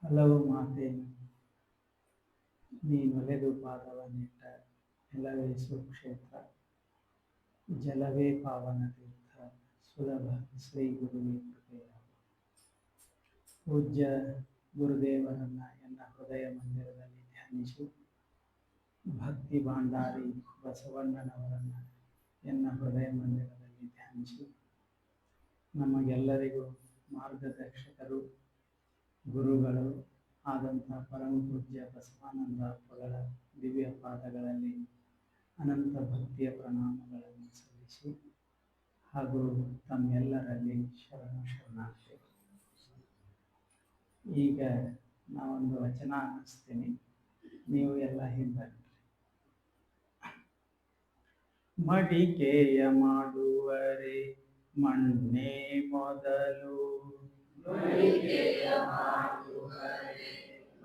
ಹಲವು ಮಾತೆ ನೀನೊಲೆದು ಪಾದವನ್ನಿಟ್ಟ ನೆಲವೇ ಸುಕ್ಷೇತ್ರ, ಜಲವೇ ಪಾವನ ತೀರ್ಥ, ಸುಲಭ ಶ್ರೀ ಗುರುವೇ ಕೃಪೆಯ. ಪೂಜ್ಯ ಗುರುದೇವರನ್ನ ಎನ್ನ ಹೃದಯ ಮಂದಿರದಲ್ಲಿ ಧ್ಯಾನಿಸಿ, ಭಕ್ತಿ ಭಾಂಡಾರಿ ಬಸವಣ್ಣನವರನ್ನ ಎನ್ನ ಹೃದಯ ಮಂದಿರದಲ್ಲಿ ಧ್ಯಾನಿಸಿ, ನಮಗೆಲ್ಲರಿಗೂ ಮಾರ್ಗದರ್ಶಕರು ಗುರುಗಳು ಆದಂಥ ಪರಮ ಪೂಜ್ಯ ಬಸವಾನಂದ ಅಪ್ಪಗಳ ದಿವ್ಯ ಪಾದಗಳಲ್ಲಿ ಅನಂತ ಭಕ್ತಿಯ ಪ್ರಣಾಮಗಳನ್ನು ಸಲ್ಲಿಸಿ, ಹಾಗೂ ತಮ್ಮೆಲ್ಲರಲ್ಲಿ ಶರಣಾರ್ಥಿ. ಈಗ ನಾವೊಂದು ವಚನ ಅನ್ನಿಸ್ತೀನಿ, ನೀವು ಎಲ್ಲ ಹಿಂದೆ ಮಡಿಕೆಯ ಮಾಡುವರೆ ಮಣ್ಣೆ ಮೊದಲು, ಮಡಿಕೆಯ ಮಾಡುವರೆ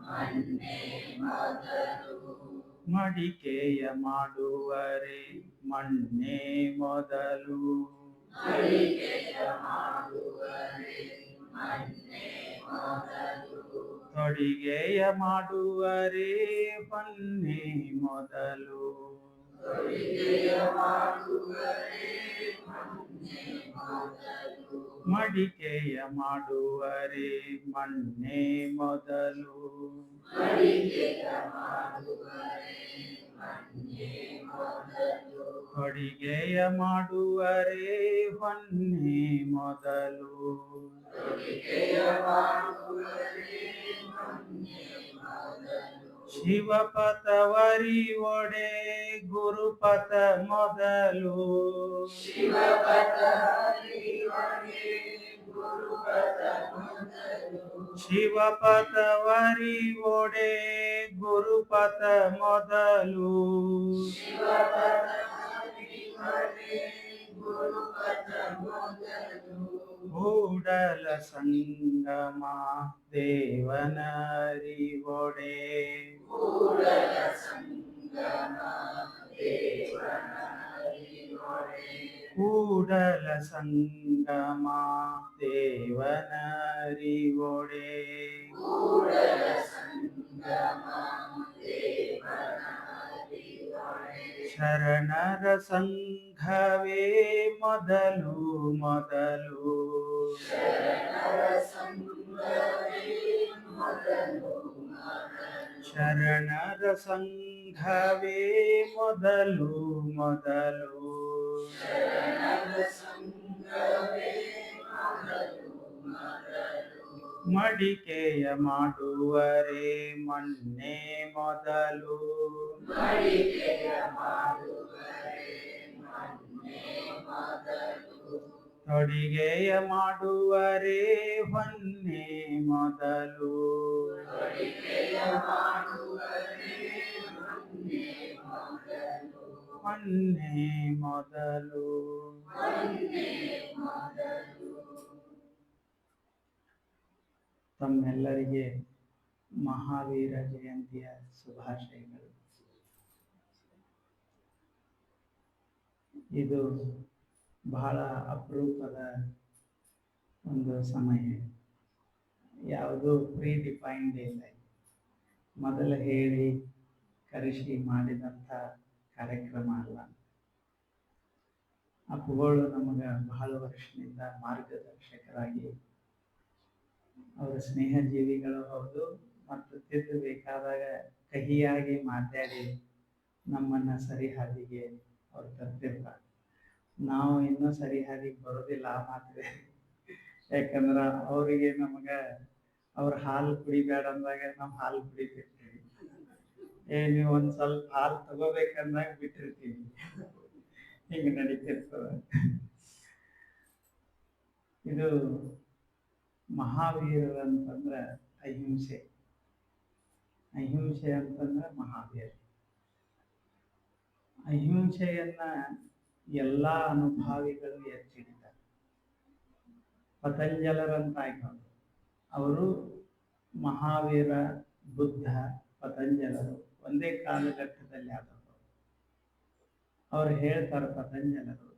ಮಣ್ಣೆ ಮೊದಲು, ತೊಡಿಗೆಯ ಮಾಡುವರೆ ಹೊನ್ನೆ ಮೊದಲು, ಮಡಿಕೆಯ ಮಾಡುವರೆ ಮಣ್ಣೆ ಮೊದಲು, ತೊಡಿಗೆಯ ಮಾಡುವರೆ ಹೊನ್ನೆ ಮೊದಲು, ಶಿವಪಥವರಿ ಒಡೆ ಗುರುಪಥ ಮೊದಲು, ಶಿವಪಥವರಿ ಒಡೆ ಗುರುಪಥ ಮೊದಲು, ಕೂಡಲ ಸಂಗಮ ದೇವನರಿವೊಡೆ, ಕೂಡಲ ಸಂಗಮ ದೇವನರಿವೊಡೆ, ಶರಣರ ಸಂಘವೇ ಮೊದಲು ಮೊದಲು, ಶರಣರ ಸಂಘವೇ ಮೊದಲು ಮೊದಲು, ಮಡಿಕೆಯ ಮಾಡುವರೆ ಮಣ್ಣೆ ಮೊದಲು, ತೊಡಿಗೆಯ ಮಾಡುವರೆ ಹೊನ್ನೆ ಮೊದಲು, ಹೊನ್ನೆ ಮೊದಲು. ತಮ್ಮೆಲ್ಲರಿಗೆ ಮಹಾವೀರ ಜಯಂತಿಯ ಶುಭಾಶಯಗಳು. ಇದು ಬಹಳ ಅಪರೂಪದ ಒಂದು ಸಮಯ, ಯಾವುದೂ ಪ್ರೀ ಡಿಫೈನ್ಡ್ ಇಲ್ಲ. ಮೊದಲು ಹೇಳಿ ಕರೆಸಿ ಮಾಡಿದಂಥ ಕಾರ್ಯಕ್ರಮ ಅಲ್ಲ. ಅಪ್ಪುಗಳು ನಮಗೆ ಬಹಳ ವರ್ಷದಿಂದ ಮಾರ್ಗದರ್ಶಕರಾಗಿ, ಅವರ ಸ್ನೇಹ ಜೀವಿಗಳು ಹೌದು, ಮತ್ತು ತಿದ್ದಬೇಕಾದಾಗ ಕಹಿಯಾಗಿ ಮಾತಾಡಿ ನಮ್ಮನ್ನು ಸರಿಹಾದಿಗೆ ಅವ್ರು ತರ್ತಿರ್ತಾರೆ. ನಾವು ಇನ್ನೂ ಸರಿಹಾದಿಗೆ ಬರೋದಿಲ್ಲ ಆ ಮಾತಿದೆ. ಯಾಕಂದ್ರೆ ಅವರಿಗೆ ನಮಗೆ ಅವ್ರ ಹಾಲು ಕುಡಿಬೇಡ ಅಂದಾಗ ನಾವು ಹಾಲು ಕುಡಿತಿರ್ತೀವಿ, ನೀವು ಒಂದು ಸ್ವಲ್ಪ ಹಾಲು ತಗೋಬೇಕಂದಾಗ ಬಿಟ್ಟಿರ್ತೀವಿ. ಹಿಂಗೆ ನಡೀತಿರ್ತದೆ. ಇದು ಮಹಾವೀರರು ಅಂತಂದ್ರೆ ಅಹಿಂಸೆ, ಅಹಿಂಸೆ ಅಂತಂದ್ರೆ ಮಹಾವೀರ. ಅಹಿಂಸೆಯನ್ನ ಎಲ್ಲ ಅನುಭಾವಿಗಳು ಎತ್ತಿಡಿದ್ದಾರೆ. ಪತಂಜಲರಂತ ಆಯ್ಕೊಂಡು ಅವರು ಮಹಾವೀರ, ಬುದ್ಧ, ಪತಂಜಲರು ಒಂದೇ ಕಾಲಘಟ್ಟದಲ್ಲಿ ಆದವರು. ಅವ್ರು ಹೇಳ್ತಾರೆ ಪತಂಜಲರು,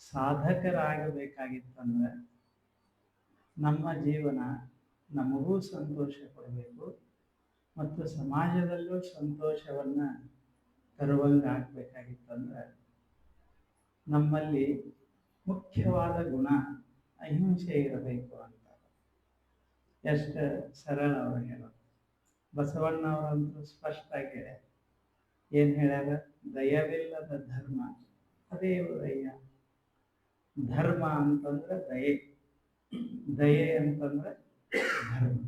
ಸಾಧಕರಾಗಬೇಕಾಗಿತ್ತಂದ್ರೆ ನಮ್ಮ ಜೀವನ ನಮಗೂ ಸಂತೋಷ ಕೊಡಬೇಕು ಮತ್ತು ಸಮಾಜದಲ್ಲೂ ಸಂತೋಷವನ್ನು ತರುವಂಗೆ ಆಗಬೇಕಾಗಿತ್ತಂದ್ರೆ ನಮ್ಮಲ್ಲಿ ಮುಖ್ಯವಾದ ಗುಣ ಅಹಿಂಸೆ ಇರಬೇಕು ಅಂತ. ಎಷ್ಟು ಸರಳ ಅವರು ಹೇಳೋದು. ಬಸವಣ್ಣವರಂತೂ ಸ್ಪಷ್ಟವಾಗಿ ಹೇಳ್ಯಾರ. ಏನು ಹೇಳ್ಯಾರ? ದಯವಿಲ್ಲದ ಧರ್ಮ ಅದೇ ದಯ್ಯ. ಧರ್ಮ ಅಂತಂದ್ರೆ ದಯೆ, ದಯೆ ಅಂತಂದ್ರೆ ಧರ್ಮ.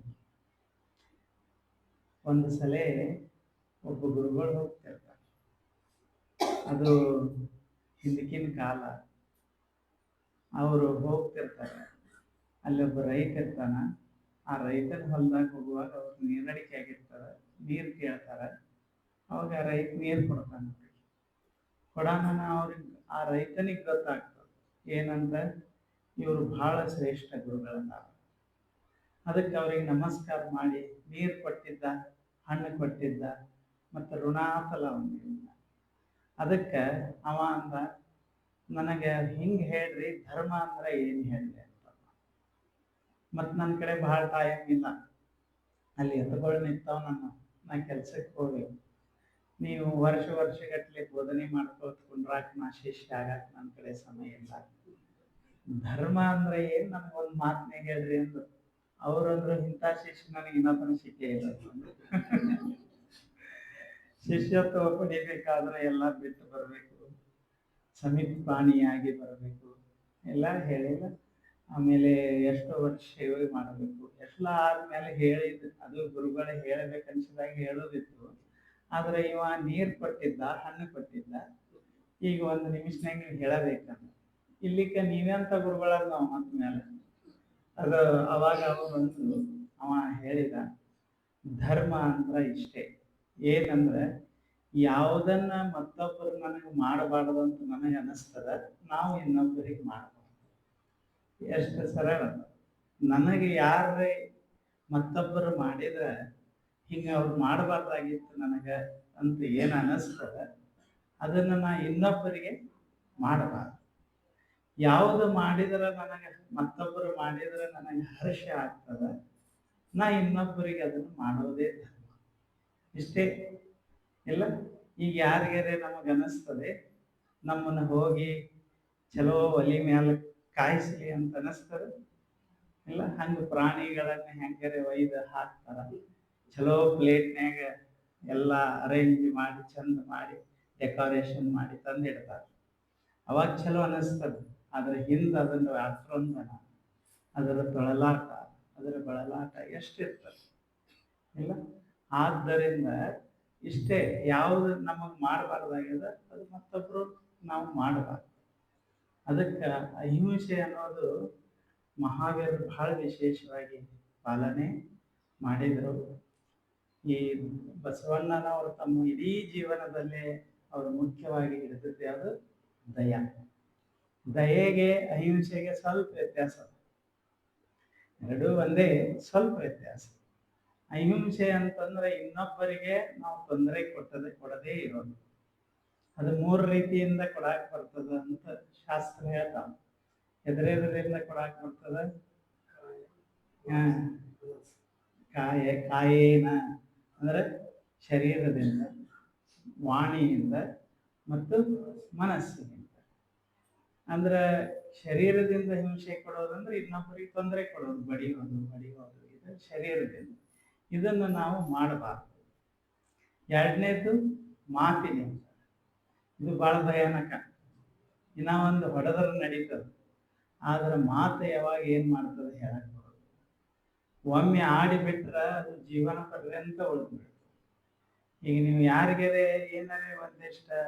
ಒಂದು ಸಲ ಒಬ್ಬ ಗುರುಗಳು ಹೋಗ್ತಿರ್ತಾರೆ. ಅದು ಹಿಂದಕ್ಕಿನ ಕಾಲ. ಅವರು ಹೋಗ್ತಿರ್ತಾರೆ. ಅಲ್ಲೊಬ್ಬ ರೈತ ಇರ್ತಾನ. ಆ ರೈತನ ಹೊಲ್ದಾಗ ಹೋಗುವಾಗ ಅವ್ರು ನೀರಡಿಕೆ ಆಗಿರ್ತಾರೆ. ನೀರು ಕೇಳ್ತಾರೆ. ಅವಾಗ ರೈತ ನೀರು ಕೊಡ್ತಾನೆ. ಕೊಡೋಣ ಅವ್ರಿಗೆ ಆ ರೈತನಿಗೆ ಗೊತ್ತಾಗ್ತದೆ ಏನಂತ, ಇವರು ಬಹಳ ಶ್ರೇಷ್ಠ ಗುರುಗಳನ್ನ. ಅದಕ್ಕೆ ಅವ್ರಿಗೆ ನಮಸ್ಕಾರ ಮಾಡಿ ನೀರು ಕೊಟ್ಟಿದ್ದ, ಹಣ್ಣು ಕೊಟ್ಟಿದ್ದ, ಮತ್ತು ಋಣಾಫಲ ಒಂದಿಲ್ಲ. ಅದಕ್ಕೆ ಅವ ಅಂದ, ನನಗೆ ಹಿಂಗೆ ಹೇಳ್ರಿ, ಧರ್ಮ ಅಂದ್ರೆ ಏನು ಹೇಳ್ರಿ ಅಂತ. ಮತ್ತು ನನ್ನ ಕಡೆ ಭಾಳ ಟೈಮ್ ಇಲ್ಲ, ಅಲ್ಲಿ ಎತ್ತುಗಳು ನಿಂತಾವ, ನಾ ಕೆಲ್ಸಕ್ಕೆ ಹೋಗ್ಬೇಕು. ನೀವು ವರ್ಷಗಟ್ಟಲೆ ಬೋಧನೆ ಮಾಡ್ಕೋತ ಕುಂಡ್ರಾಕ ನಾ ಶಿಷ್ಯ ಆಗಕ್ಕೆ ನನ್ನ ಕಡೆ ಸಮಯ ಇಲ್ಲ. ಧರ್ಮ ಅಂದ್ರೆ ಏನು ನಮ್ಗೊಂದು ಮಾತನ್ನೇ ಹೇಳ್ರಿ ಅಂದ್ರು. ಅವ್ರಂದ್ರು, ಇಂಥ ಶಿಷ್ಯ ನನಗೆ ಇನ್ನೊಬ್ಬನ ಸಿಕ್ಕೇ ಇಲ್ಲ. ಶಿಷ್ಯತ್ವ ಪಡಿಬೇಕಾದ್ರೆ ಎಲ್ಲ ಬಿಟ್ಟು ಬರಬೇಕು, ಸಮಿತ ಪ್ರಾಣಿಯಾಗಿ ಬರಬೇಕು, ಎಲ್ಲ ಹೇಳಿಲ್ಲ. ಆಮೇಲೆ ಎಷ್ಟೋ ವರ್ಷ ಸೇವೆ ಮಾಡಬೇಕು. ಎಲ್ಲ ಆದ್ಮೇಲೆ ಹೇಳಿದ್ದು, ಅದು ಗುರುಗಳೇ ಹೇಳಬೇಕನ್ಸಿದಾಗ ಹೇಳೋದಿತ್ತು. ಆದ್ರೆ ಇವ ನೀರು ಕೊಟ್ಟಿದ್ದ, ಹಣ್ಣು ಕೊಟ್ಟಿದ್ದ. ಈಗ ಒಂದು ನಿಮಿಷನಾಗ ನೀವು ಹೇಳಬೇಕಂದ್ರೆ ಇಲ್ಲಿಕ್ಕೆ ನೀವೆಂತ ಗುರುಗಳನ್ನ ನಾವು ಮತ್ತ ಮೇಲೆ ಅದು. ಅವಾಗ ಅವ ಹೇಳಿದ, ಧರ್ಮ ಅಂದ್ರೆ ಇಷ್ಟೇ. ಏನಂದ್ರೆ ಯಾವುದನ್ನ ಮತ್ತೊಬ್ಬರು ನನಗೆ ಮಾಡಬಾರ್ದು ಅಂತ ನನಗೆ ಅನಿಸ್ತದ, ನಾವು ಇನ್ನೊಬ್ಬರಿಗೆ ಮಾಡಬಾರ್ದು. ಎಷ್ಟು ಸರಳ. ನನಗೆ ಯಾರೇ ಮತ್ತೊಬ್ಬರು ಮಾಡಿದ್ರೆ ಹಿಂಗೆ ಅವ್ರು ಮಾಡಬಾರ್ದಾಗಿತ್ತು ನನಗೆ ಅಂತ ಏನು ಅನ್ನಿಸ್ತದ, ಅದನ್ನು ನಾ ಇನ್ನೊಬ್ಬರಿಗೆ ಮಾಡಬಾರ್ದು. ಯಾವುದು ಮಾಡಿದ್ರೆ ನನಗೆ, ಮತ್ತೊಬ್ಬರು ಮಾಡಿದ್ರೆ ನನಗೆ ಹರ್ಷ ಆಗ್ತದೆ, ನಾ ಇನ್ನೊಬ್ಬರಿಗೆ ಅದನ್ನು ಮಾಡೋದೇ ಧರ್ಮ. ಇಷ್ಟೇ ಇಲ್ಲ. ಈಗ ಯಾರಿಗಾರೆ ನಮಗೆ ಅನ್ನಿಸ್ತದೆ ನಮ್ಮನ್ನು ಹೋಗಿ ಚಲೋ ಒಲಿ ಮ್ಯಾಲ ಕಾಯಿಸ್ಲಿ ಅಂತ ಅನ್ನಿಸ್ತದೆ ಇಲ್ಲ. ಹಂಗೆ ಪ್ರಾಣಿಗಳನ್ನ ಹೆಂಗಾರೆ ಒಯ್ದು ಹಾಕ್ತಾರ, ಚಲೋ ಪ್ಲೇಟ್ನ್ಯಾಗ ಎಲ್ಲ ಅರೇಂಜ್ ಮಾಡಿ ಚಂದ ಮಾಡಿ ಡೆಕೋರೇಷನ್ ಮಾಡಿ ತಂದಿಡ್ತಾರೆ. ಅವಾಗ ಚಲೋ ಅನ್ನಿಸ್ತದೆ. ಆದರೆ ಹಿಂದೆ ಅದನ್ನು ಆಕ್ರಂದನ, ಅದರ ತೊಳಲಾಟ, ಅದರ ಬಳಲಾಟ ಎಷ್ಟಿರ್ತದೆ ಇಲ್ಲ. ಆದ್ದರಿಂದ ಇಷ್ಟೇ, ಯಾವುದು ನಮಗೆ ಮಾಡಬಾರ್ದಾಗ್ಯದ ಅದು ಮತ್ತೊಬ್ಬರು ನಾವು ಮಾಡಬಾರ್ದು. ಅದಕ್ಕೆ ಅಹಿಂಸೆ ಅನ್ನೋದು ಮಹಾವೀರರು ಬಹಳ ವಿಶೇಷವಾಗಿ ಪಾಲನೆ ಮಾಡಿದರು. ಈ ಬಸವಣ್ಣನವರು ತಮ್ಮ ಇಡೀ ಜೀವನದಲ್ಲೇ ಅವರು ಮುಖ್ಯವಾಗಿ ಹಿಡಿದಿದ್ದೆ ಅದು ದಯ. ದಯೆಗೆ ಅಹಿಂಸೆಗೆ ಸ್ವಲ್ಪ ವ್ಯತ್ಯಾಸ, ಎರಡೂ ಒಂದೇ, ಸ್ವಲ್ಪ ವ್ಯತ್ಯಾಸ. ಅಹಿಂಸೆ ಅಂತಂದ್ರೆ ಇನ್ನೊಬ್ಬರಿಗೆ ನಾವು ತೊಂದರೆ ಕೊಡದೇ ಇರೋದು. ಅದು 3 ರೀತಿಯಿಂದ ಕೊಡಾಕ್ ಬರ್ತದ ಅಂತ ಶಾಸ್ತ್ರ ಹೇಳ್ತಾವ. ಎದುರೆದುರಿಂದ ಕೊಡಾಕ್ ಬರ್ತದ. ಕಾಯೇನ ಅಂದ್ರೆ ಶರೀರದಿಂದ, ವಾಣಿಯಿಂದ ಮತ್ತು ಮನಸ್ಸಿನಿಂದ. ಅಂದ್ರೆ ಶರೀರದಿಂದ ಹಿಂಸೆ ಕೊಡೋದಂದ್ರೆ ಇನ್ನೊಬ್ಬರಿಗೆ ತೊಂದರೆ ಕೊಡೋದು, ಬಡಿಯೋದು ಇದು ಶರೀರದಿಂದ. ಇದನ್ನು ನಾವು ಮಾಡಬಾರ್ದು. ಎರಡನೇದು ಮಾತಿನಿಂದ. ಇದು ಬಹಳ ಭಯಾನಕ. ಇನ್ನ ಒಂದು ಹೊಡೆದ್ರೆ ನಡೀತದೆ, ಆದ್ರೆ ಮಾತು ಯಾವಾಗ ಏನು ಮಾಡ್ತದೆ ಹೇಳಕ್ ಬರೋದು. ಒಮ್ಮೆ ಆಡಿಬಿಟ್ರೆ ಅದು ಜೀವನ ಪರ್ಯಂತ ಉಳಿದ್ಬಿಡ್ತದೆ. ಈಗ ನೀವು ಯಾರಿಗಾರೆ ಏನಾರೇ ಒಂದಿಷ್ಟು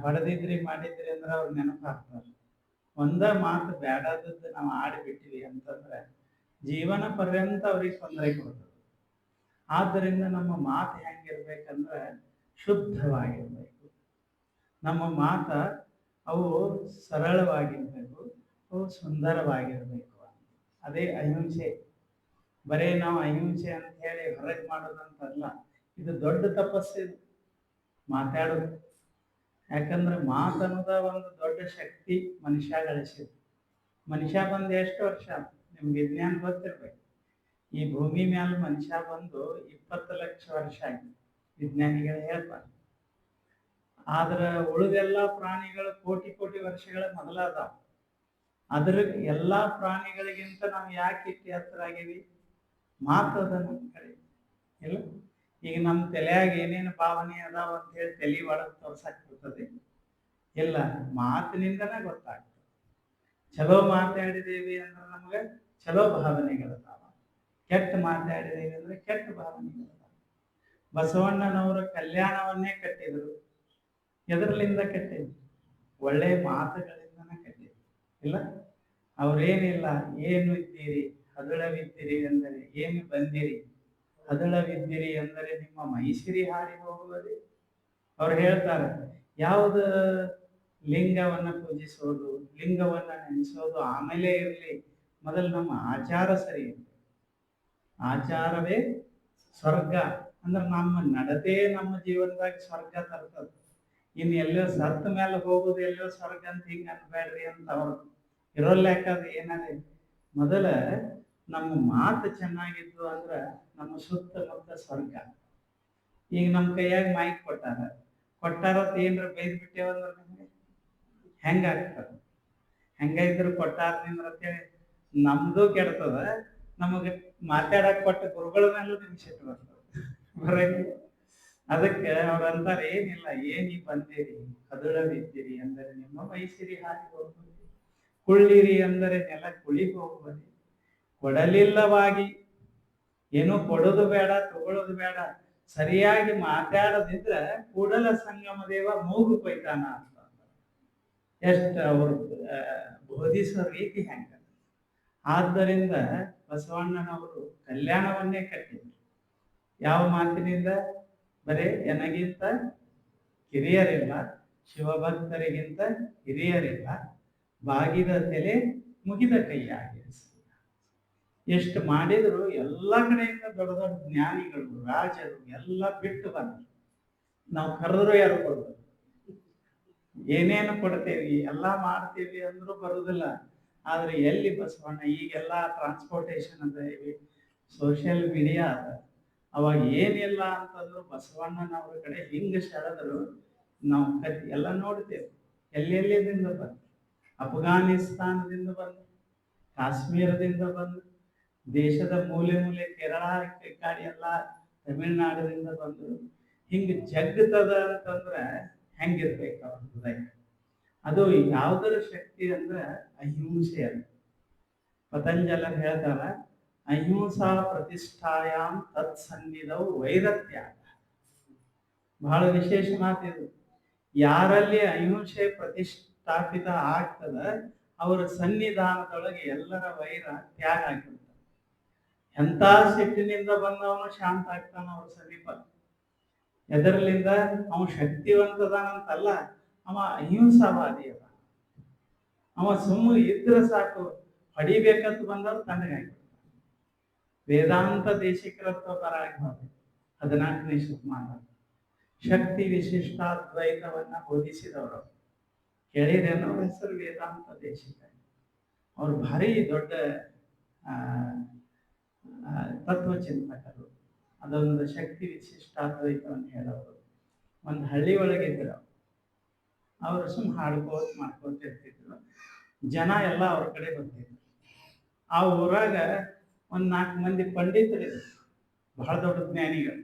ಹೊಡೆದಿದ್ರಿ ಮಾಡಿದ್ರಿ ಅಂದ್ರೆ ಅವ್ರು ನೆನಪಾಗ್ತಾರೆ. ಒಂದ ಮಾತು ಬೇಡಾದದ್ದು ನಾವು ಆಡಿಬಿಟ್ಟಿವಿ ಅಂತಂದ್ರೆ ಜೀವನ ಪರ್ಯಂತ ಅವ್ರಿಗೆ ತೊಂದರೆ ಕೊಡ್ತದೆ. ಆದ್ದರಿಂದ ನಮ್ಮ ಮಾತು ಹೆಂಗಿರ್ಬೇಕಂದ್ರೆ ಶುದ್ಧವಾಗಿರ್ಬೇಕು. ನಮ್ಮ ಮಾತ ಅವು ಸರಳವಾಗಿರ್ಬೇಕು, ಅವು ಸುಂದರವಾಗಿರ್ಬೇಕು. ಅದೇ ಅಹಿಂಸೆ. ಬರೇ ನಾವು ಅಹಿಂಸೆ ಅಂತ ಹೇಳಿ ಹೊರಗೆ ಮಾಡೋದಂತಲ್ಲ, ಇದು ದೊಡ್ಡ ತಪಸ್ಸು. ಇದು ಮಾತಾಡೋದು. ಯಾಕಂದ್ರೆ ಮಾತನ್ನೋದ ಒಂದು ದೊಡ್ಡ ಶಕ್ತಿ ಮನುಷ್ಯ ಗಳಿಸಿದ. ಮನುಷ್ಯ ಬಂದು ಎಷ್ಟು ವರ್ಷ ನಿಮ್ಗೆ ವಿಜ್ಞಾನ ಗೊತ್ತಿರ್ಬೇಕು. ಈ ಭೂಮಿ ಮ್ಯಾಲ ಮನುಷ್ಯ ಬಂದು 20 ಲಕ್ಷ ವರ್ಷ ಆಗಿದೆ ವಿಜ್ಞಾನಿಗಳು ಹೇಳ್ತಾರೆ. ಆದ್ರ ಉಳಿದೆಲ್ಲ ಪ್ರಾಣಿಗಳು ಕೋಟಿ ಕೋಟಿ ವರ್ಷಗಳ ಮೊದಲ ಅದಾವ. ಅದ್ರ ಎಲ್ಲಾ ಪ್ರಾಣಿಗಳಿಗಿಂತ ನಾವು ಯಾಕೆ ಇತಿಹಾಸರಾಗೀವಿ? ಮಾತದ ನಮ್ಮ ಕಡೆ ಇಲ್ಲ. ಈಗ ನಮ್ಮ ತಲೆಯಾಗ ಏನೇನು ಭಾವನೆ ಅದಾವ ಅಂತ ಹೇಳಿ ತಲೆ ಒಳಗೆ ತೋರ್ಸಕ್ ಬರ್ತದೆ ಇಲ್ಲ, ಮಾತಿನಿಂದನೇ ಗೊತ್ತಾಗ್ತದೆ. ಚಲೋ ಮಾತಾಡಿದೇವಿ ಅಂದ್ರೆ ನಮ್ಗೆ ಚಲೋ ಭಾವನೆಗಳದಾವ, ಕೆಟ್ಟ ಮಾತಾಡಿದೇವಿ ಅಂದ್ರೆ ಕೆಟ್ಟ ಭಾವನೆಗಳದಾವ. ಬಸವಣ್ಣನವರ ಕಲ್ಯಾಣವನ್ನೇ ಕಟ್ಟಿದ್ರು. ಎದರ್ಲಿಂದ ಕಟ್ಟಿದ್ರು? ಒಳ್ಳೆ ಮಾತುಗಳಿಂದನೇ ಕಟ್ಟಿದ್ರು ಇಲ್ಲ. ಅವ್ರೇನಿಲ್ಲ, ಏನು ಇದ್ದೀರಿ ಹದಳವಿದ್ದೀರಿ ಅಂದರೆ ಏನು ಬಂದಿರಿ, ಹದಳವಿದ್ದೀರಿ ಅಂದರೆ ನಿಮ್ಮ ಮೈಸಿರಿ ಹಾರಿ ಹೋಗುವುದೇ. ಅವ್ರು ಹೇಳ್ತಾರೆ, ಯಾವ್ದು ಲಿಂಗವನ್ನ ಪೂಜಿಸೋದು, ಲಿಂಗವನ್ನ ನೆನೆಸೋದು ಆಮೇಲೆ ಇರಲಿ, ಮೊದಲು ನಮ್ಮ ಆಚಾರ ಸರಿ ಇರಲಿ. ಆಚಾರವೇ ಸ್ವರ್ಗ ಅಂದ್ರೆ ನಮ್ಮ ನಡತೆ ನಮ್ಮ ಜೀವನದಾಗ ಸ್ವರ್ಗ ತರ್ತದ. ಇನ್ನು ಎಲ್ಲೋ ಸತ್ತ ಮೇಲೆ ಹೋಗುದು ಎಲ್ಲೋ ಸ್ವರ್ಗ ಅಂತ ಹಿಂಗ ಅನ್ಬೇಡ್ರಿ ಅಂತ ಅವ್ರು ಇರೋ ಲೆಕ್ಕದ ಏನದೆ. ಮೊದಲ ನಮ್ಮ ಮಾತು ಚೆನ್ನಾಗಿದ್ದು ಅಂದ್ರ ನಮ್ಮ ಸುತ್ತಮುತ್ತ ಸ್ವರ್ಗ. ಈಗ ನಮ್ಮ ಕೈಯಾಗ ಮೈಕ್ ಕೊಟ್ಟಾರ ಏನ್ರ ಬೈದ್ ಬಿಟ್ಟೇವಂದ್ರ ನಿಮ್ಗೆ ಹೆಂಗಾಗ್ತದ? ಹೆಂಗಾದ್ರು ಕೊಟ್ಟಾರ ಅಂತೇಳಿ ನಮ್ದು ಕೆಡ್ತದ, ನಮಗೆ ಮಾತಾಡಕ್ ಕೊಟ್ಟ ಗುರುಗಳ ಮೇಲೂ ನಿಮ್ಗೆ ಸಿಟ್ಟು ಬರ್ತದ ಬರಂಗಿಲ್ಲ. ಅದಕ್ಕೆ ಅವ್ರಂತಾರೆ, ಏನಿಲ್ಲ, ಏನಿ ಬಂದಿರಿ ಹದುಳವಿದ್ದೀರಿ ಅಂದರೆ ನಿಮ್ಮ ಮೈಸಿರಿ ಹಾಕಿ ಹೋಗ್ಬೋದು, ಕುಳ್ಳಿರಿ ಅಂದರೆ ನೆಲ ಕುಳಿ ಹೋಗುವುದು. ಕೊಡಲಿಲ್ಲವಾಗಿ ಏನು ಕೊಡೋದು ಬೇಡ, ತಗೊಳ್ಳೋದು ಬೇಡ, ಸರಿಯಾಗಿ ಮಾತಾಡದಿದ್ರ ಕೂಡಲ ಸಂಗಮ ದೇವ ಮೂಗು ಕೊಯ್ತಾನ ಅಂತ ಎಷ್ಟು ಅವರು ಬೋಧಿಸೋ ರೀತಿ ಹೆಂಗ. ಆದ್ದರಿಂದ ಬಸವಣ್ಣನವರು ಕಲ್ಯಾಣವನ್ನೇ ಕಟ್ಟಿದ್ರು. ಯಾವ ಮಾತಿನಿಂದ? ಬರೇ ಎನಗಿಂತ ಕಿರಿಯರಿಲ್ಲ, ಶಿವಭಕ್ತರಿಗಿಂತ ಹಿರಿಯರಿಲ್ಲ, ಬಾಗಿದ ತಲೆ ಮುಗಿದ ಕೈಯಾಗಿರಿಸಿ. ಎಷ್ಟು ಮಾಡಿದ್ರು ಎಲ್ಲ ಕಡೆಯಿಂದ ದೊಡ್ಡ ದೊಡ್ಡ ಜ್ಞಾನಿಗಳು, ರಾಜರು ಎಲ್ಲ ಬಿಟ್ಟು ಬಂದರು. ನಾವು ಕರೆದ್ರು ಯಾರು ಕೊಡ್ಬೋದು? ಏನೇನು ಕೊಡ್ತೇವಿ ಎಲ್ಲ ಮಾಡ್ತೀವಿ ಅಂದ್ರೂ ಬರುದಿಲ್ಲ. ಆದ್ರೆ ಎಲ್ಲಿ ಬಸವಣ್ಣ? ಈಗೆಲ್ಲ ಟ್ರಾನ್ಸ್ಪೋರ್ಟೇಶನ್ ಅದ, ಸೋಷಿಯಲ್ ಮೀಡಿಯಾ ಅದ. ಅವಾಗ ಏನಿಲ್ಲ ಅಂತಂದ್ರು ಬಸವಣ್ಣನವ್ರ ಕಡೆ ಹಿಂಗ ಸೆಳೆದ್ರು ನಾವು ಎಲ್ಲ ನೋಡ್ತೇವೆ. ಎಲ್ಲೆಲ್ಲಿಂದ ಬಂದು, ಅಫ್ಘಾನಿಸ್ತಾನದಿಂದ ಬಂದು, ಕಾಶ್ಮೀರದಿಂದ ಬಂದು, ದೇಶದ ಮೂಲೆ ಮೂಲೆ ಕೇರಳ ಕಾಡಿ ಎಲ್ಲ ತಮಿಳ್ನಾಡಿನಿಂದ ಬಂದರು. ಹಿಂಗ ಜಗ್ಗತದ ಅಂತಂದ್ರೆ ಹೆಂಗಿರ್ಬೇಕು ಅವ್ರ ಹೃದಯ? ಅದು ಯಾವುದರ ಶಕ್ತಿ ಅಂದ್ರೆ ಅಹಿಂಸೆ ಅಂತ. ಪತಂಜಲ ಹೇಳ್ತಾರ, ಅಹಿಂಸಾ ಪ್ರತಿಷ್ಠಾಯಾಮ್ ತತ್ಸನ್ನಿಧೌ ವೈರತ್ಯಾಗ. ಬಹಳ ವಿಶೇಷ ಮಾತಿದು. ಯಾರಲ್ಲಿ ಅಹಿಂಸೆ ಪ್ರತಿಷ್ಠಾಪಿತ ಆಗ್ತದ ಅವರ ಸನ್ನಿಧಾನದೊಳಗೆ ಎಲ್ಲರ ವೈರ ತ್ಯಾಗ ಆಗಿರ್ತಾರೆ. ಎಂತ ಸಿಟ್ಟಿನಿಂದ ಬಂದವನು ಶಾಂತ ಆಗ್ತಾನ ಅವ್ರ ಸಮೀಪ. ಎದರ್ಲಿಂದ? ಅವ ಶಕ್ತಿವಂತದಾನಂತಲ್ಲ, ಅವ ಅಹಿಂಸಾವಾದಿ ಅದ. ಅವ ಸುಮ್ಮನೆ ಇದ್ರೆ ಸಾಕು, ಹೊಡಿಬೇಕಂತ ಬಂದವ್ರು ತಣ್ಣಗಾಗಿರ್ತಾನೆ. ವೇದಾಂತ ದೇಶಿಕರತ್ವ ಪರಾಗಿ 14ನೇ ಶತಮಾನ ಶಕ್ತಿ ವಿಶಿಷ್ಟಾದ್ವೈತವನ್ನ ಬೋಧಿಸಿದವರು. ಕೇಳಿರೇನೋ ಹೆಸರು ವೇದಾಂತ ದೇಶಿಕ. ಅವ್ರು ಭಾರಿ ದೊಡ್ಡ ತತ್ವಚಿಂತಕರು. ಅದೊಂದು ಶಕ್ತಿ ವಿಶಿಷ್ಟಾದ್ವೈತವನ್ನು ಹೇಳೋರು. ಒಂದು ಹಳ್ಳಿ ಒಳಗಿದ್ರು. ಅವರು ಸುಮ್ಮನೆ ಹಾಡ್ಕೋತ ಮಾಡ್ಕೋತ ಇರ್ತಿದ್ರು. ಜನ ಎಲ್ಲ ಅವ್ರ ಕಡೆ ಬರ್ತಿದ್ರು. ಆ ಊರಾಗ ಒಂದು 4 ಮಂದಿ ಪಂಡಿತರಿದ್ರು, ಬಹಳ ದೊಡ್ಡ ಜ್ಞಾನಿಗಳು.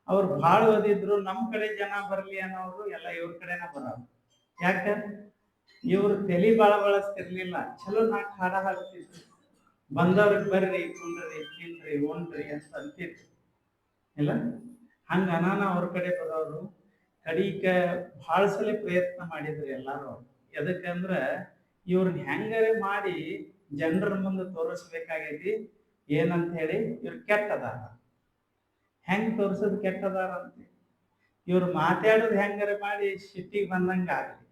ಅವ್ರು ಭಾಳ ಓದಿದ್ರು. ನಮ್ಮ ಕಡೆ ಜನ ಬರಲಿ ಅನ್ನೋರು ಎಲ್ಲ ಇವ್ರ ಕಡೆನ ಬರೋರು. ಯಾಕ? ಇವ್ರು ತಲೆ ಭಾಳ ಬಳಸ್ತಿರ್ಲಿಲ್ಲ. ಚಲೋ 4 ಹಾಡ ಹಾಡ್ತಿದ್ರು. ಬಂದವ್ರಿಗೆ ಬರ್ರಿ, ಕುಂಡ್ರಿ, ತಿನ್ರಿ, ಉಣ್ರಿ ಅಂತ ಅಂತಿದ್ರು ಇಲ್ಲ. ಹಂಗ ಅನಾನ ಅವ್ರ ಕಡೆ ಬರೋರು. ಕಡಿಕ ಭಾಳ ಸಲ ಪ್ರಯತ್ನ ಮಾಡಿದ್ರು ಎಲ್ಲಾರು. ಎದಕ್ಕಂದ್ರ ಇವ್ರನ್ನ ಹೆಂಗಾರೆ ಮಾಡಿ ಜನರ ಮುಂದೆ ತೋರಿಸ್ಬೇಕಾಗೈತಿ ಏನಂತ ಹೇಳಿ. ಇವ್ರು ಕೆಟ್ಟದಾರ. ಹೆಂಗ್ ತೋರ್ಸೋದು ಕೆಟ್ಟದಾರ ಅಂತ? ಇವ್ರು ಮಾತಾಡೋದು ಹೆಂಗಾರೆ ಮಾಡಿ ಸಿಟ್ಟಿಗೆ ಬಂದಂಗ ಆಗ್ಲಿ,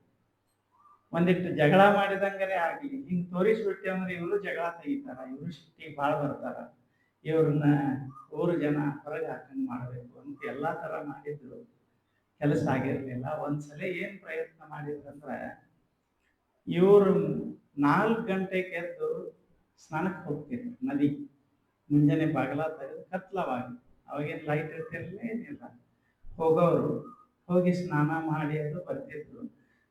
ಒಂದಿಟ್ಟು ಜಗಳ ಮಾಡಿದಂಗರೆ ಆಗ್ಲಿ, ಹಿಂಗ್ ತೋರಿಸ್ಬಿಟ್ಟೆ ಅಂದ್ರೆ ಇವರು ಜಗಳ ತೆಗಿತಾರ, ಇವರು ಸಿಟ್ಟಿಗೆ ಭಾಳ ಬರ್ತಾರ, ಇವ್ರನ್ನ ಊರು ಜನ ಹೊರಗೆ ಹಾಕಂಗ್ ಮಾಡ್ಬೇಕು ಅಂತ ಎಲ್ಲಾ ತರ ಮಾಡಿದ್ರು. ಕೆಲಸ ಆಗಿರ್ಲಿಲ್ಲ. ಒಂದ್ಸಲ ಏನ್ ಪ್ರಯತ್ನ ಮಾಡಿದ್ರಂದ್ರ, ಇವರು 4 ಗಂಟೆಗೆ ಎದ್ದು ಸ್ನಾನಕ್ಕೆ ಹೋಗ್ತಿದ್ರು ನದಿ. ಮುಂಜಾನೆ ಬಾಗಲ ತೆಗೆದು ಕತ್ಲವಾಗಿ, ಅವಾಗೇನು ಲೈಟ್ ಇರ್ತಿರಲಿಲ್ಲ, ಏನಿಲ್ಲ. ಹೋಗೋರು ಹೋಗಿ ಸ್ನಾನ ಮಾಡಿ ಅದು ಬರ್ತಿದ್ರು.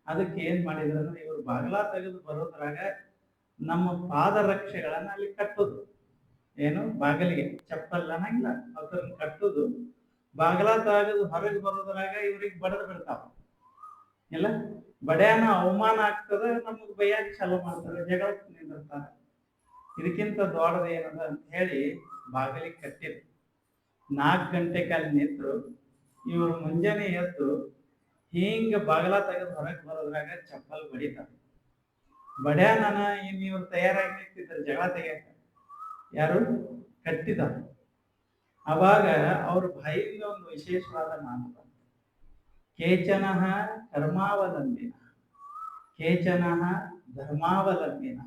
ಅದಕ್ಕೆ ಏನು ಮಾಡಿದ್ರು ಅಂದ್ರೆ ಇವರು ಬಾಗಲ ತೆಗೆದು ಬರೋದ್ರಾಗ ನಮ್ಮ ಪಾದರಕ್ಷೆಗಳನ್ನ ಅಲ್ಲಿ ಕಟ್ಟೋದು. ಏನು ಬಾಗಿಲಿಗೆ ಚಪ್ಪಲ್ ಅನ್ನಂಗಿಲ್ಲ, ಅದನ್ನ ಕಟ್ಟುದು. ಬಾಗಲ ತೆಗೆದು ಹೊರಗೆ ಬರೋದ್ರಾಗ ಇವ್ರಿಗೆ ಬಡದ್ ಬಿಡ್ತಾವ. ಇಲ್ಲ ಬಡ್ಯಾನ ಅವಮಾನ ಆಗ್ತದೆ, ನಮಗ್ ಬೈಯಾಕ ಚಾಲು ಮಾಡ್ತಾರೆ, ಜಗಳಕ್ಕೆ ನಿಂದಿರ್ತಾರೆ. ಇದಕ್ಕಿಂತ ದೊಡ್ಡದು ಏನದ ಅಂತ ಹೇಳಿ ಬಾಗಿಲಿಗೆ ಕಟ್ಟಿದ್ರು. 4 ಗಂಟೆ ಕಾಲ ನಿಂತರು. ಇವರು ಮುಂಜಾನೆ ಎದ್ದು ಹಿಂಗ ಬಾಗಲ ತೆಗೆದು ಹೊರಗೆ ಬರೋದ್ರಾಗ ಚಪ್ಪಲ್ ಬಡಿತಾರೆ. ಬಡ್ಯಾನ ಇನ್ ಇವ್ರು ತಯಾರಾಗಿ ನಿಂತಿದ್ದಾರೆ ಜಗಳ ತೆಗಿಯಾಕ. ಯಾರು ಕಟ್ಟಿದ. ಅವಾಗ ಅವ್ರ ಬಾಯಿಂದ ಒಂದು ವಿಶೇಷವಾದ ಮಾತು ಬಂತು. ಕೇಚನ ಕರ್ಮಾವಲಂಬಿನ, ಕೇಚನ ಧರ್ಮಾವಲಂಬಿನ,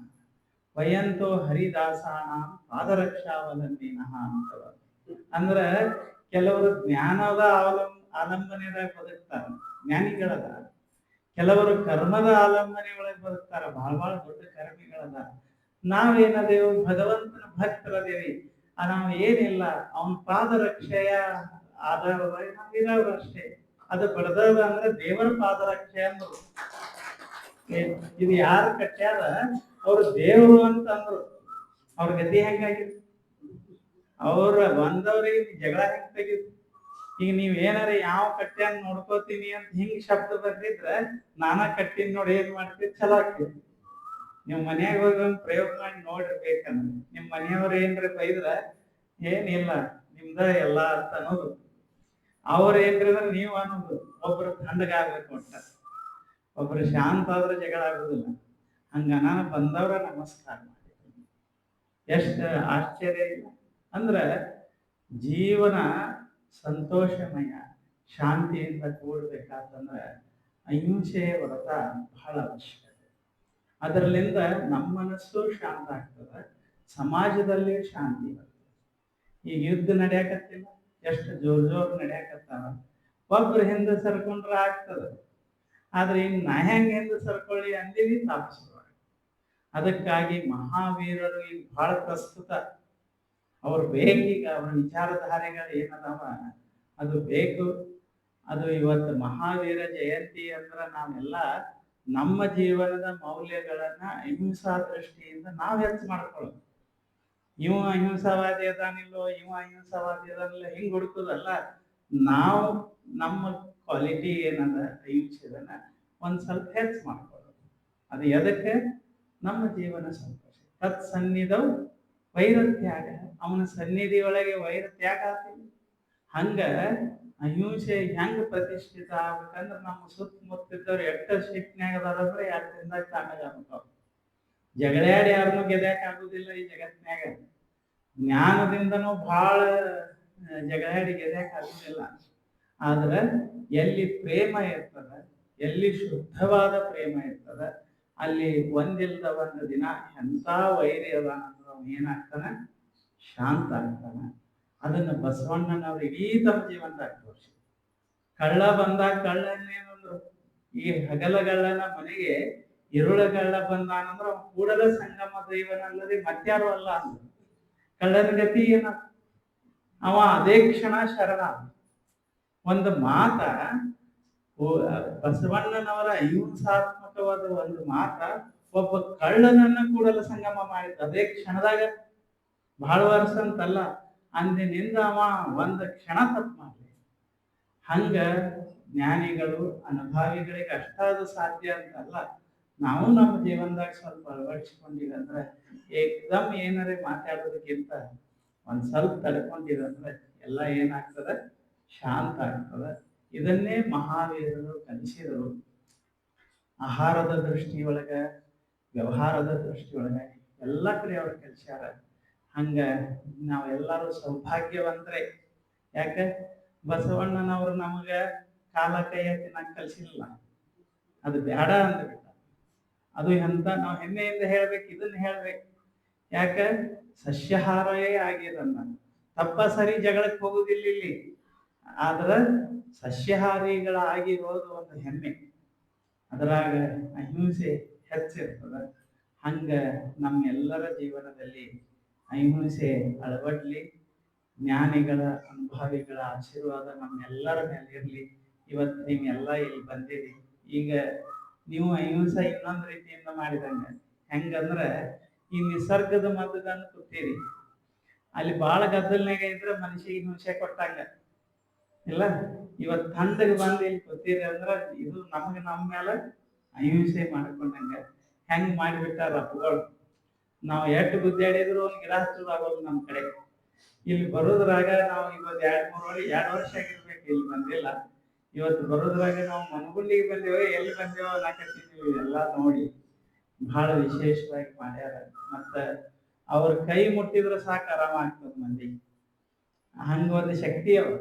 ವಯಂತೋ ಹರಿದಾಸಾನ ಪಾದರಕ್ಷಾವಲಂಬಿನ ಅಂತ. ಅಂದ್ರ ಕೆಲವರು ಜ್ಞಾನದ ಆಲಂಬನೆದಾಗ ಬದುಕ್ತಾರ, ಜ್ಞಾನಿಗಳದ. ಕೆಲವರು ಕರ್ಮದ ಆಲಂಬನೆ ಒಳಗೆ ಬದುಕ್ತಾರ, ಬಹಳ ದೊಡ್ಡ ಕರ್ಮಿಗಳದ. ನಾವೇನದೇವು ಭಗವಂತನ ಭಕ್ತರದೇವಿ. ನಾವು ಏನಿಲ್ಲ, ಅವನ ಪಾದರಕ್ಷೆಯ ಆಧಾರವಾಗಿ ನಾವು ಇರೋರು ಅಷ್ಟೇ. ಅದು ಬಡದದ ಅಂದ್ರೆ ದೇವರ ಪಾದರಕ್ಷೆ ಅಂದ್ರು. ಇದು ಯಾರು ಕಟ್ಟ್ಯಾರ ಅವ್ರು ದೇವರು ಅಂತ ಅಂದ್ರು. ಅವ್ರ ಗತಿ ಹೆಂಗಾಗಿತ್ತು? ಅವ್ರ ಬಂದವ್ರಿಗೆ ಜಗಳ ಹೆಂಗ್ ತೆಗಿತು? ಈಗ ನೀವ್ ಏನಾರ ಯಾವ ಕಟ್ಟ್ಯಾನ ನೋಡ್ಕೋತೀನಿ ಅಂತ ಹಿಂಗ್ ಶಬ್ದ ಬಂದಿದ್ರ ನಾನ ಕಟ್ಟಿನ ನೋಡಿ ಏನ್ ಮಾಡ್ತೀವಿ, ಚಲೋ ಆಗ್ತೈತಿ. ನೀವು ಮನ್ಯಾಗ ಹೋಗಿ ಒಂದು ಪ್ರಯೋಗ ಮಾಡಿ ನೋಡಿರ್ಬೇಕಂದ್ರೆ, ನಿಮ್ ಮನೆಯವ್ರ ಏನ್ರ ಬೈದ್ರ ಏನಿಲ್ಲ ನಿಮ್ದ ಎಲ್ಲಾ ಅಂತ ಅನ್ನೋದು. ಅವ್ರ ಏನ್ರಿ ಅಂದ್ರೆ ನೀವು ಅನ್ನೋದು. ಒಬ್ರು ತಣ್ಣಗಾಗ್ಬೇಕು ಒಟ್ಟ, ಒಬ್ರು ಶಾಂತ ಆದ್ರೆ ಜಗಳ ಆಗುದಿಲ್ಲ. ಹಂಗ ನಾನು ಬಂದವ್ರ ನಮಸ್ಕಾರ ಮಾಡಿ. ಎಷ್ಟು ಆಶ್ಚರ್ಯ ಇಲ್ಲ ಅಂದ್ರ ಜೀವನ ಸಂತೋಷಮಯ ಶಾಂತಿಯಿಂದ ಕೂಡ್ಬೇಕಾತಂದ್ರ ಅಹಿಂಸೆಯ ವ್ರತ ಬಹಳ ಅವಶ್ಯಕತೆ. ಅದರಲ್ಲಿಂದ ನಮ್ಮ ಮನಸ್ಸು ಶಾಂತ ಆಗ್ತದೆ, ಸಮಾಜದಲ್ಲಿ ಶಾಂತಿ ಬರ್ತದೆ. ಈಗ ಯುದ್ಧ ನಡೆಯಕತ್ತಿಲ್ಲ, ಎಷ್ಟು ಜೋರ್ ನಡೆಯಕತ್ತಾವ. ಒಬ್ರು ಹಿಂದೆ ಸರ್ಕೊಂಡ್ರೆ ಆಗ್ತದೆ, ಆದ್ರೆ ಇನ್ನು ನಾ ಹೆಂಗ್ ಹಿಂದೆ ಸರ್ಕೊಳ್ಳಿ ಅಂದಿವಿ ತಾಪಿಸುವ. ಅದಕ್ಕಾಗಿ ಮಹಾವೀರರು ಈಗ ಬಹಳ ಪ್ರಸ್ತುತ. ಅವ್ರು ಬೇಕೀಗ, ಅವ್ರ ವಿಚಾರಧಾರೆಗಳು ಏನದಾವ ಅದು ಬೇಕು. ಅದು ಇವತ್ತು ಮಹಾವೀರ ಜಯಂತಿ ಅಂದ್ರ ನಾವೆಲ್ಲ ನಮ್ಮ ಜೀವನದ ಮೌಲ್ಯಗಳನ್ನ ಅಹಿಂಸಾ ದೃಷ್ಟಿಯಿಂದ ನಾವು ಹೆಚ್ಚು ಮಾಡ್ಕೊಳ್ಳೋದು. ಇವ ಅಹಿಂಸಾವಾದಿ ಅದಾನಿಲ್ಲೋ, ಇವ ಅಹಿಂಸಾವಾದಿ ಅದಾನಿಲ್ಲ ಹಿಂಗ್ ಹುಡುಕುದಲ್ಲ. ನಾವು ನಮ್ಮ ಕ್ವಾಲಿಟಿ ಏನದ ಅಹಿಂಸೆದನ್ನ ಒಂದ್ ಸ್ವಲ್ಪ ಹೆಚ್ಚು ಮಾಡ್ಕೊಳ್ಳೋದು. ಅದು ಎದಕ್ಕೆ? ನಮ್ಮ ಜೀವನ ಸಂತೋಷ. ತತ್ ಸನ್ನಿಧವು ವೈರತ್ಯಾಗ. ಅವನ ಸನ್ನಿಧಿಯೊಳಗೆ ವೈರತ್ಯಾಗ ಆಗ್ತೀವಿ. ಹಂಗ ಅಹಿಂಸೆ ಹೆಂಗ್ ಪ್ರತಿಷ್ಠಿತ ಆಗ್ಬೇಕಂದ್ರ ನಮ್ಮ ಸುತ್ತಮುತ್ತಿದ್ದವ್ರು ಎಷ್ಟ ಶಿಕ್ಷಣಾಗ ಅದಾರಂದ್ರೆ 2 ದಿನದಾಗ ತಣ್ಣಗಾಗ್ತಾವ. ಜಗಳಾಡಿ ಯಾರನ್ನೂ ಗೆದ್ಯಾಕ ಆಗುದಿಲ್ಲ ಈ ಜಗತ್ತಿನಾಗ. ಜ್ಞಾನದಿಂದನೂ ಬಹಳ ಜಗಳಾಡಿ ಗೆದ್ಯಾಕ ಆಗುದಿಲ್ಲ. ಆದ್ರ ಎಲ್ಲಿ ಪ್ರೇಮ ಇರ್ತದ, ಎಲ್ಲಿ ಶುದ್ಧವಾದ ಪ್ರೇಮ ಇರ್ತದ, ಅಲ್ಲಿ ಒಂದಿಲ್ದ ಒಂದು ದಿನ ಎಂತ ವೈರಿ ಅದಾನಂದ್ರ ಏನಾಗ್ತಾನ, ಶಾಂತ ಆಗ್ತಾನ. ಅದನ್ನ ಬಸವಣ್ಣನವ್ರು ಇಡೀ ತಮ್ಮ ಜೀವನದಾಗ ತೋರಿಸಿ. ಕಳ್ಳ ಬಂದಾಗ ಕಳ್ಳನೇನಂದ್ರು, ಈ ಹಗಲಗಳ್ಳನ ಮನೆಗೆ ಇರುಳಗಳ್ಳ ಬಂದಾನಂದ್ರ ಅವ ಕೂಡಲ ಸಂಗಮ ದೈವನಲ್ಲದೆ ಮತ್ಯಾರು ಅಲ್ಲ ಅಂದ್ರು. ಕಳ್ಳನ ಗತಿ ಏನ? ಅವ ಅದೇ ಕ್ಷಣ ಶರಣ. ಒಂದು ಮಾತ ಬಸವಣ್ಣನವರ ಅಹಿಂಸಾತ್ಮಕವಾದ ಒಂದು ಮಾತ ಒಬ್ಬ ಕಳ್ಳನನ್ನ ಕೂಡಲ ಸಂಗಮ ಮಾಡಿದ ಅದೇ ಕ್ಷಣದಾಗ. ಬಹಳ ವರ್ಷ ಅಂತಲ್ಲ, ಅಂದಿನಿಂದ ಅವ ಒಂದು ಕ್ಷಣ ತಪ್ಪು ಮಾಡಲಿ. ಹಂಗ ಜ್ಞಾನಿಗಳು ಅನುಭಾವಿಗಳಿಗೆ ಅಷ್ಟಾದ ಸಾಧ್ಯ ಅಂತಲ್ಲ. ನಾವು ನಮ್ಮ ಜೀವನದಾಗ ಸ್ವಲ್ಪ ಅಳವಡಿಸ್ಕೊಂಡಿವಿ ಅಂದ್ರೆ, ಏಕದಮ್ ಏನಾರೇ ಮಾತಾಡೋದಕ್ಕಿಂತ ಒಂದ್ ಸ್ವಲ್ಪ ತಡ್ಕೊಂಡಿದಂದ್ರೆ ಎಲ್ಲ ಏನಾಗ್ತದೆ, ಶಾಂತ ಆಗ್ತದೆ. ಇದನ್ನೇ ಮಹಾವೀರರು ಕಲಿಸಿದರು. ಆಹಾರದ ದೃಷ್ಟಿಯೊಳಗ, ವ್ಯವಹಾರದ ದೃಷ್ಟಿಯೊಳಗ ಎಲ್ಲ ಕಡೆ ಅವ್ರು ಕಲಿಸ್ಯಾರ. ಹಂಗ ನಾವೆಲ್ಲರೂ ಸೌಭಾಗ್ಯವಂತರೇ. ಯಾಕೆ? ಬಸವಣ್ಣನವರು ನಮಗ ಕಾಲ ಕೈಯ ತಿನ್ನಕ್ ಕಲಿಸಿಲ್ಲ, ಅದು ಬೇಡ ಅಂದ್ಬಿಟ್ಟ. ಅದು ಎಂತ ನಾವು ಹೆಮ್ಮೆಯಿಂದ ಹೇಳ್ಬೇಕು, ಇದನ್ನ ಹೇಳ್ಬೇಕು. ಯಾಕೆ? ಸಸ್ಯಾಹಾರವೇ ಆಗಿರಲ್ಲ. ತಪ್ಪ ಸರಿ ಜಗಳಕ್ಕೆ ಹೋಗುದಿಲ್ಲ ಇಲ್ಲಿ. ಆದ್ರ ಸಸ್ಯಾಹಾರಿಗಳಾಗಿರೋದು ಒಂದು ಹೆಮ್ಮೆ. ಅದರಾಗ ಅಹಿಂಸೆ ಹೆಚ್ಚಿರ್ತದ. ಹಂಗ ನಮ್ಮೆಲ್ಲರ ಜೀವನದಲ್ಲಿ ಅಹಿಂಸೆ ಅಳವಡ್ಲಿ, ಜ್ಞಾನಿಗಳ ಅನುಭಾವಿಗಳ ಆಶೀರ್ವಾದ ನಮ್ಮೆಲ್ಲರ ಮೇಲೆ ಇರಲಿ. ಇವತ್ತು ನೀವೆಲ್ಲ ಇಲ್ಲಿ ಬಂದಿರಿ. ಈಗ ನೀವು ಅಹಿಂಸೆ ಇನ್ನೊಂದು ರೀತಿಯಿಂದ ಮಾಡಿದಂಗೆ ಹೆಂಗಂದ್ರೆ ಈ ನಿಸರ್ಗದ ಮಧ್ಯದಲ್ಲಿ ಕೂತೀರಿ. ಅಲ್ಲಿ ಬಾಳ ಗದ್ದಲ್ನಾಗ ಇದ್ರೆ ಮನುಷ್ಯಗೆ ಹಿಂಸೆ ಕೊಟ್ಟಂಗ ಇಲ್ಲ. ಇವತ್ತು ತಂದಗೆ ಬಂದು ಇಲ್ಲಿ ಕೂತೀರಿ ಅಂದ್ರೆ ಇದು ನಮಗೆ ನಮ್ಮ ಮೇಲೆ ಅಹಿಂಸೆ ಮಾಡ್ಕೊಂಡಂಗ ಹೆಂಗ್ ಮಾಡಿಬಿಟ್ಟಾರ ಅಪ್ಪಗಳು. ನಾವು ಎಷ್ಟು ಗುದ್ದಾಡಿದ್ರು ಒಂದು ಗಿಡ ಹಚ್ಚೋದಾಗೋದು ನಮ್ಮ ಕಡೆ. ಇಲ್ಲಿ ಬರೋದ್ರಾಗ ನಾವು ಇವತ್ತು 2 ವರ್ಷ ಆಗಿರ್ಬೇಕು ಇಲ್ಲಿ ಬಂದಿಲ್ಲ. ಇವತ್ತು ಬರೋದ್ರಾಗ ನಾವು ಮನಗುಂಡಿಗೆ ಬಂದೇವೆ, ಎಲ್ಲಿ ಬಂದೇವೋ ಅನ್ನಕತ್ತಿದ್ವಿ. ಎಲ್ಲ ನೋಡಿ ಬಹಳ ವಿಶೇಷವಾಗಿ ಮಾಡ್ಯಾರ. ಮತ್ತ ಅವ್ರ ಕೈ ಮುಟ್ಟಿದ್ರೆ ಸಾಕು ಆರಾಮ ಆಗ್ತದ ಮಂದಿ. ಹಂಗ ಒಂದು ಶಕ್ತಿ ಅವ್ರ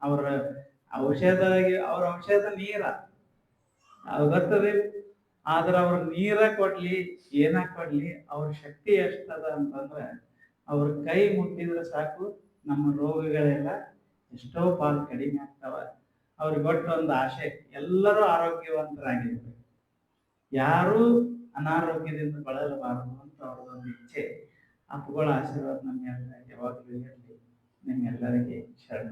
ಅವ್ರ ಔಷಧ ನೀರ ಅದು ಬರ್ತದೆ. ಆದ್ರೆ ಅವ್ರ ನೀರ ಕೊಡ್ಲಿ ಏನ ಕೊಡ್ಲಿ ಅವ್ರ ಶಕ್ತಿ ಎಷ್ಟದ ಅಂತಂದ್ರೆ ಅವ್ರ ಕೈ ಮುಟ್ಟಿದ್ರೆ ಸಾಕು ನಮ್ಮ ರೋಗಗಳೆಲ್ಲ ಎಷ್ಟೋ ಪಾಲು ಕಡಿಮೆ ಆಗ್ತಾವ. ಅವ್ರಿಗೆ ಒಟ್ಟೊಂದು ಆಸೆ ಎಲ್ಲರೂ ಆರೋಗ್ಯವಂತರಾಗಿರ್ಬೇಕು, ಯಾರೂ ಅನಾರೋಗ್ಯದಿಂದ ಬಳಲಬಾರದು ಅಂತ ಅವ್ರದೊಂದು ಇಚ್ಛೆ. ಅಪ್ಪುಗಳ ಆಶೀರ್ವಾದ ನಮ್ಮೆಲ್ಲ ಯಾವಾಗಲೂ ಇರಲಿ. ನಿಮ್ಮೆಲ್ಲರಿಗೆ ಶರಣ.